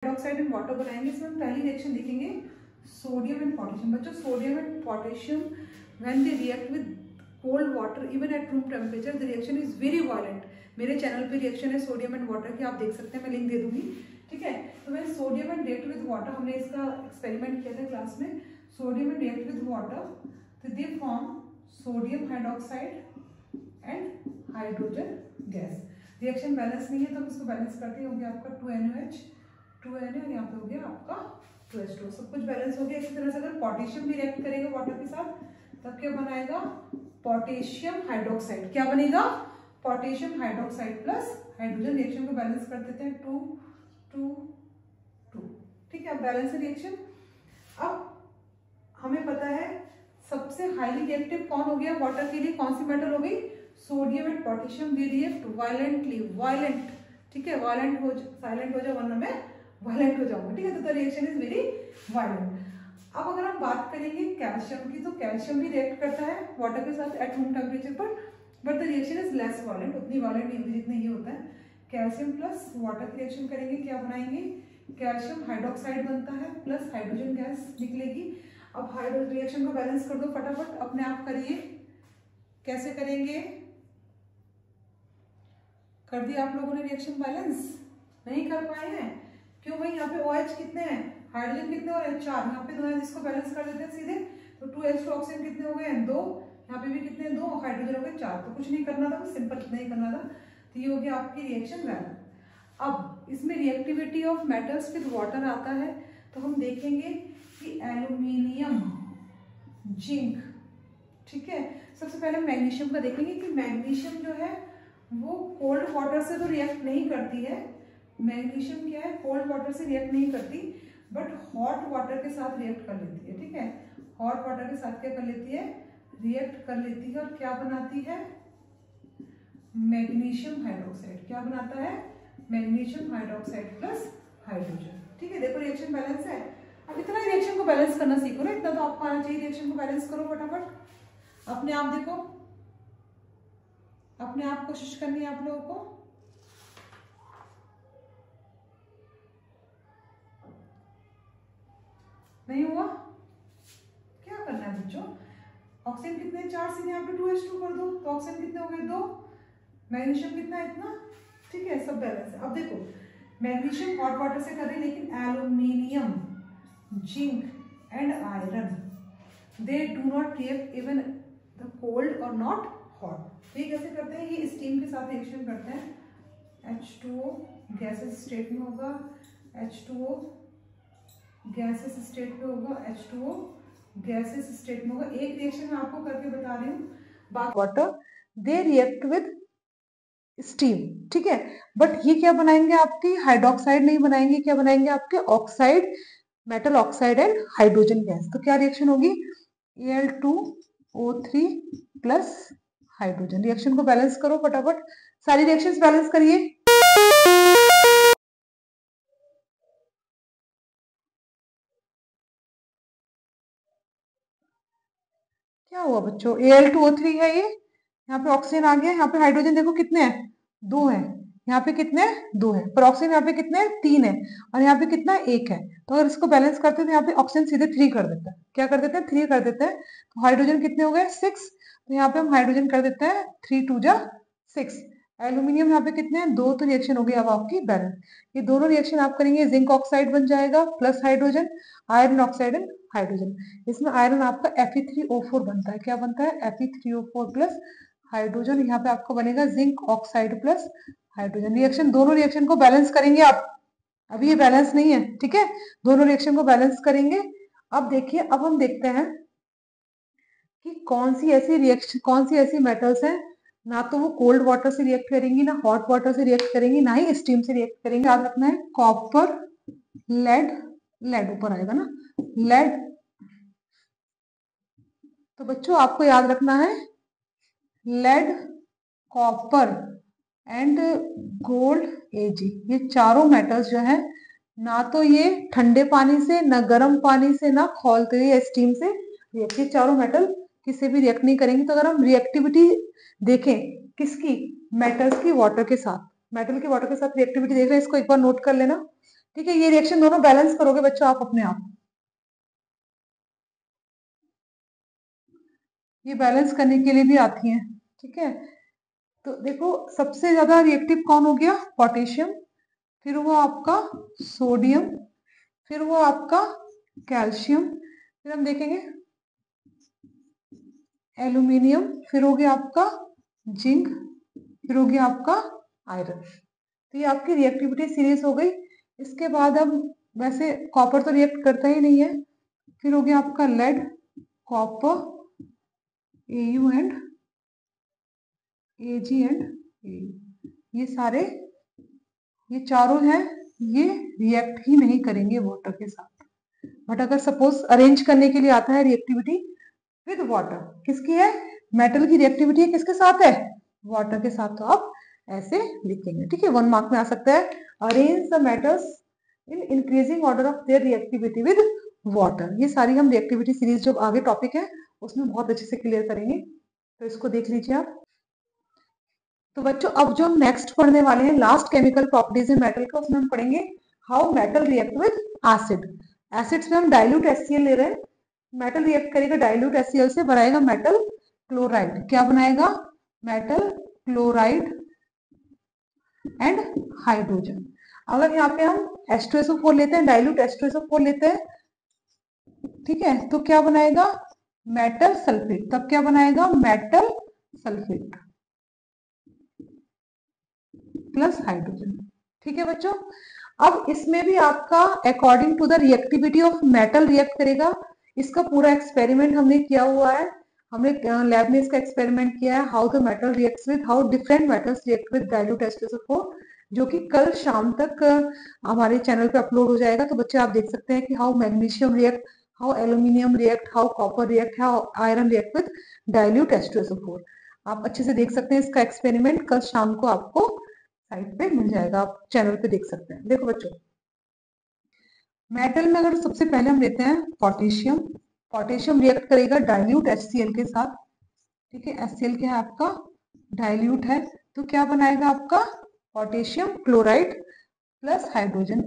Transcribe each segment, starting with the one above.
Hydroxide and water बनाएंगे। इसमें हम पहली रिएक्शन लिखेंगे सोडियम एंड पोटेशियम। बच्चों sodium and potassium when they react with cold water even at room temperature the reaction is very violent. मेरे channel पे reaction है सोडियम एंड वाटर की, आप देख सकते हैं, मैं लिंक दे दूंगी, ठीक है। तो when sodium and react with water, हमने इसका एक्सपेरिमेंट किया था क्लास में। Sodium and react with water तो they form sodium hydroxide and hydrogen gas. Reaction balance नहीं है तो हम इसको बैलेंस करते हैं, हो गया आपका 2NaOH 2Na और यहाँ पे हो गया आपका 2H2। सब कुछ बैलेंस हो गया। इसी तरह से अगर पोटेशियम भी रिएक्ट करेगा वाटर के साथ तब क्या बनाएगा, पोटेशियम हाइड्रोक्साइड। क्या बनेगा, potassium hydroxide plus hydrogen. Reaction को बैलेंस कर देते हैं 2 2 2, ठीक है। अब बैलेंस रिएक्शन। अब हमें पता है सबसे हाईली रिएक्टिव कौन हो गया वाटर के लिए, कौन सी मेटल हो गई, sodium and potassium. They react violently, violent, ठीक है। वायलेंट हो, साइलेंट हो जाए वरना मैं वायलेंट हो जाऊंगा, ठीक है। तो the reaction is very violent. अब अगर हम बात करेंगे कैल्शियम की, तो कैल्शियम भी रिएक्ट करता है वाटर के साथ एट रूम टेम्परेचर पर, but the reaction is less violent, उतनी वायलेंट नहीं होती जितनी ये होता है। कैल्शियम प्लस वाटर की रिएक्शन करेंगे, क्या बनाएंगे, कैल्शियम हाइड्रोक्साइड बनता है प्लस हाइड्रोजन गैस निकलेगी। अब हाइड्रोजन रिएक्शन को बैलेंस कर दो फटाफट, अपने आप करिए। कैसे करेंगे, कर दिया आप लोगों ने रिएक्शन बैलेंस, नहीं कर पाए हैं, क्यों भाई। यहाँ पे OH कितने हैं, हाइड्रोजन कितने और 4, यहाँ पे 2 है, इसको बैलेंस कर देते हैं सीधे। तो 2H2 ऑक्सीजन कितने हो गए, 2, यहाँ पे भी कितने, 2, हाइड्रोजन हो गए 4। तो कुछ नहीं करना था, सिंपल इतना ही करना था। तो ये हो गया आपकी रिएक्शन बैलेंस। अब इसमें reactivity of metals with water आता है, तो हम देखेंगे कि एल्यूमिनियम, जिंक, ठीक है। सबसे पहले मैग्नीशियम का देखेंगे कि मैग्नीशियम जो है वो कोल्ड वाटर से तो रिएक्ट नहीं करती है। मैग्नीशियम क्या है, कोल्ड वाटर से रिएक्ट नहीं करती, बट हॉट वाटर के साथ रिएक्ट कर लेती है, ठीक है। हॉट वाटर के साथ क्या कर लेती है, रिएक्ट कर लेती है, और क्या बनाती है, मैग्नीशियम हाइड्रोक्साइड। क्या बनाता है, मैग्नीशियम हाइड्रोक्साइड प्लस हाइड्रोजन, ठीक है। देखो रिएक्शन बैलेंस है। अब इतना रिएक्शन को बैलेंस करना सीखो ना, इतना तो आपको आना चाहिए। रिएक्शन को बैलेंस करो फटाफट, अपने आप देखो, अपने आप कोशिश करनी है आप लोगों को। नहीं हुआ, क्या करना है बच्चों, ऑक्सीजन कितने 4 सीधे यहाँ पे 2H2 कर दो, तो ऑक्सीजन कितने हो गए 2, मैग्नीशियम कितना है इतना, ठीक है। सब बैलेंस है। अब देखो मैग्नीशियम हॉट वाटर से कर रहे हैं, लेकिन aluminium, zinc and iron they do not react even the cold और नॉट हॉट। ये कैसे करते हैं, ये स्टीम के साथ रिएक्शन करते हैं। H2O गैसेस स्टेट में होगा, H2O गैसेस स्टेट में होगा, H2O गैसेस स्टेट में होगा। एक रिएक्शन मैं आपको करके बता रही हूँ, बाकी water they react with steam, ठीक है। बट ये क्या बनाएंगे, आपकी हाइड्रोक्साइड नहीं बनाएंगे, क्या बनाएंगे, आपके oxide, metal oxide and hydrogen gas. तो क्या रिएक्शन होगी, Al2O3 प्लस हाइड्रोजन। रिएक्शन को बैलेंस करो फटाफट, सारी रिएक्शंस बैलेंस करिए। क्या हुआ बच्चों, Al2O3 है ये, यहाँ पे ऑक्सीजन आ गया, यहाँ पे हाइड्रोजन देखो कितने हैं, 2 है, यहाँ पे कितने 2 है, पर ऑक्सीजन यहाँ पे कितने 3 है, और यहाँ पे कितना 1 है। तो अगर इसको बैलेंस करते हैं तो यहाँ पे ऑक्सीजन सीधे 3 कर देता है, क्या कर देते हैं 3 कर देते हैं। तो हाइड्रोजन कितने हो गए 6, तो यहाँ पे हम हाइड्रोजन कर देते हैं 3 2 जा 6। एल्यूमिनियम यहाँ पे कितने हैं 2, तो रिएक्शन हो गई अब आपकी बैलेंस। ये दोनों रिएक्शन आप करेंगे, जिंक ऑक्साइड बन जाएगा plus hydrogen, iron oxide and hydrogen. इसमें आयरन आपका Fe3O4 बनता है, क्या बनता है Fe3O4 प्लस हाइड्रोजन। यहाँ पे आपको बनेगा zinc oxide plus hydrogen. Reaction, दोनों रिएक्शन को बैलेंस करेंगे आप, अभी ये बैलेंस नहीं है, ठीक है। दोनों रिएक्शन को बैलेंस करेंगे। अब देखिए, अब हम देखते हैं कि कौन सी ऐसी रिएक्शन, कौन सी ऐसी मेटल्स हैं ना तो वो कोल्ड वाटर से रिएक्ट करेंगी, ना हॉट वाटर से रिएक्ट करेंगी, ना ही स्टीम से रिएक्ट करेंगे। याद रखना है कॉपर, लेड, लेड ऊपर आएगा ना, लेड। तो बच्चों आपको याद रखना है lead, copper and gold Ag, ये चारों मेटल्स जो है ना तो ये ठंडे पानी से, ना गर्म पानी से, ना खौलते हुए स्टीम से रिएक्ट, ये चारों मेटल किसी भी रिएक्ट नहीं करेंगे। तो अगर हम रिएक्टिविटी देखें किसकी, मेटल्स की वाटर के साथ, मेटल की वाटर के साथ रिएक्टिविटी देख रहे हैं, इसको एक बार नोट कर लेना। ठीक है, ये रिएक्शन दोनों बैलेंस करोगे बच्चों आप अपने आप। ये बैलेंस करने के लिए भी आती हैं। ठीक है, तो देखो सबसे ज्यादा रिएक्टिव कौन हो गया, पोटेशियम, फिर वो आपका सोडियम, फिर वो आपका कैल्शियम, फिर हम देखेंगे एल्यूमिनियम, फिर हो गया आपका जिंक, फिर हो गया आपका आयरन। तो ये आपकी रिएक्टिविटी सीरीज हो गई। इसके बाद अब वैसे कॉपर तो रिएक्ट करता ही नहीं है, फिर हो गया आपका lead, copper, AU and AG and AU, ये सारे, ये चारों हैं, ये रिएक्ट ही नहीं करेंगे वाटर के साथ। बट अगर सपोज अरेंज करने के लिए आता है रिएक्टिविटी विद वाटर, किसकी है, मेटल की रिएक्टिविटी है किसके साथ है, वाटर के साथ, तो आप ऐसे लिखेंगे। ठीक है, 1 मार्क में आ सकता है, arrange the metals in increasing order of their reactivity with water. ये सारी हम रिएक्टिविटी सीरीज जो आगे टॉपिक है उसमें बहुत अच्छे से क्लियर करेंगे, तो इसको देख लीजिए आप। तो बच्चों अब जो हम नेक्स्ट पढ़ने वाले हैं, लास्ट केमिकल प्रॉपर्टीज है मेटल का, उसमें हम पढ़ेंगे how metal react with acid. Acids में हम डाइल्यूट HCl ले रहे हैं, मेटल रिएक्ट करेगा डाइल्यूट HCl से, बनाएगा मेटल क्लोराइड। क्या बनाएगा, मेटल क्लोराइड एंड हाइड्रोजन। अगर यहाँ पे हम H2SO4 लेते हैं, डाइल्यूट H2SO4 लेते हैं, ठीक है, तो क्या बनाएगा, मेटल सल्फेट। तब क्या बनाएगा, मेटल सल्फेट प्लस हाइड्रोजन। ठीक है बच्चों, अब इसमें भी आपका according to the reactivity of metal react करेगा। इसका पूरा एक्सपेरिमेंट हमने किया हुआ है, हमने लैब में इसका एक्सपेरिमेंट किया है, how the metal reacts with, how different metals react with dilute H2SO4, जो कि कल शाम तक हमारे चैनल पे अपलोड हो जाएगा। तो बच्चे आप देख सकते हैं कि how magnesium react, how aluminium react, how copper react, how iron react with dilute H2SO4। आप अच्छे से देख सकते हैं इसका एक्सपेरिमेंट, कल शाम को आपको साइट पे मिल जाएगा, आप चैनल पे देख सकते हैं। देखो बच्चों, मेटल में अगर सबसे पहले हम लेते हैं पोटेशियम, पोटेशियम रिएक्ट करेगा डाइल्यूट HCl के साथ। ठीक है, HCl क्या है आपका, डाइल्यूट है, तो क्या बनाएगा आपका, पोटेशियम क्लोराइड प्लस हाइड्रोजन।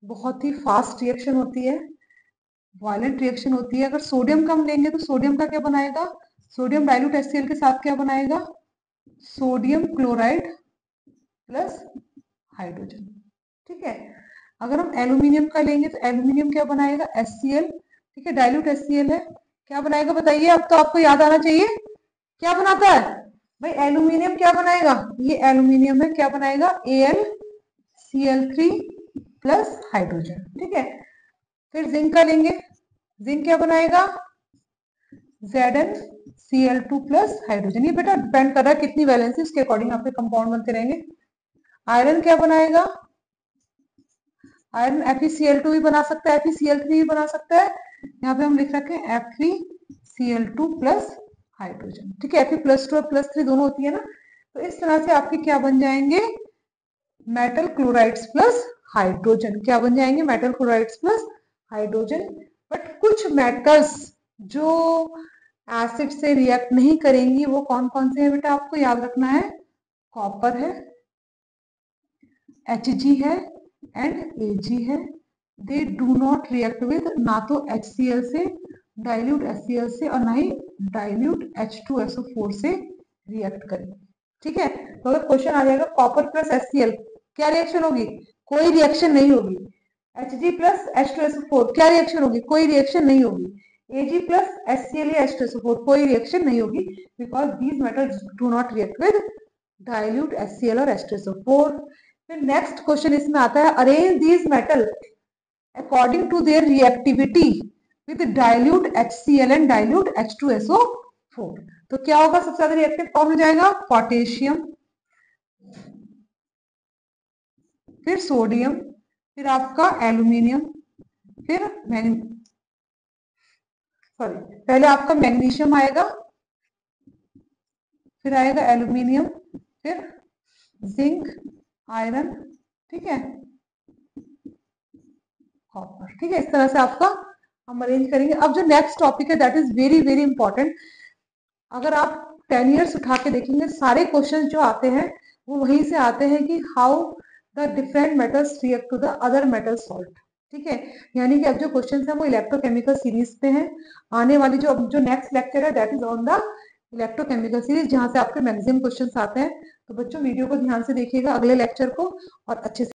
बहुत ही फास्ट रिएक्शन होती है, वायलेंट रिएक्शन होती है। अगर सोडियम का हम लेंगे तो सोडियम का क्या बनाएगा, सोडियम डाइल्यूट HCl के साथ क्या बनाएगा, सोडियम क्लोराइड प्लस हाइड्रोजन। ठीक है, अगर हम एल्यूमिनियम का लेंगे तो एल्यूमिनियम क्या बनाएगा, HCl। ठीक है, डाइल्यूट HCl है, क्या बनाएगा बताइए, अब तो आपको याद आना चाहिए, क्या बनाता है भाई, एल्यूमिनियम क्या बनाएगा, ये एल्यूमिनियम है, क्या बनाएगा, AlCl3 प्लस हाइड्रोजन। ठीक है, फिर जिंक का लेंगे, जिंक क्या बनाएगा, ZnCl2 प्लस हाइड्रोजन। ये बेटा डिपेंड कर रहा है कितनी वैलेंसी, उसके अकॉर्डिंग आपके कंपाउंड बनते रहेंगे। आयरन क्या बनाएगा, आयरन FeCl2 भी बना सकता है, FeCl3 भी बना सकता है। यहाँ पे हम लिख रखे हैं Fe Cl2 प्लस हाइड्रोजन। ठीक है, Fe+2 और +3 दोनों होती है ना, तो इस तरह से आपके क्या बन जाएंगे, मेटल क्लोराइड्स प्लस हाइड्रोजन। क्या बन जाएंगे, metal chlorides plus hydrogen. But कुछ मेटल्स जो एसिड से रिएक्ट नहीं करेंगी, वो कौन कौन से हैं बेटा, आपको याद रखना है, कॉपर है, Hg है एंड Ag है। They do not react with, ना तो HCl से, डाइल्यूट HCl से, और ना ही डाइल्यूट H2SO4 से रिएक्ट करेंगे। ठीक है, तो अगर क्वेश्चन आ जाएगा कॉपर प्लस HCl क्या रिएक्शन होगी, कोई रिएक्शन नहीं होगी। Hg प्लस H2SO4 क्या रिएक्शन होगी, कोई रिएक्शन नहीं होगी। Ag प्लस HCl या H2SO4 कोई रिएक्शन नहीं होगी, because these metals do not react with dilute HCl और H2SO4। फिर नेक्स्ट क्वेश्चन इसमें आता है, arrange these metal according to their reactivity with dilute HCl and dilute H2SO4। तो क्या होगा, सबसे ज्यादा रिएक्टिव कौन हो जाएगा, पोटेशियम, फिर सोडियम, फिर आपका एल्यूमिनियम, फिर पहले आपका मैग्नीशियम आएगा, फिर आएगा एल्यूमिनियम, फिर जिंक, आयरन, ठीक है, कॉपर। ठीक है, इस तरह से आपका हम अरेंज करेंगे। अब जो नेक्स्ट टॉपिक है that is very very important. अगर आप 10 ईयर्स उठा के देखेंगे, सारे क्वेश्चन जो आते हैं वो वहीं से आते हैं कि how the different metals react to the other metal salt. ठीक है, यानी कि अब जो क्वेश्चन है वो इलेक्ट्रोकेमिकल सीरीज पे हैं। आने वाली जो नेक्स्ट लेक्चर है that is on the electrochemical series, जहां से आपके मैक्सिमम क्वेश्चंस आते हैं। तो बच्चों वीडियो को ध्यान से देखिएगा अगले लेक्चर को और अच्छे से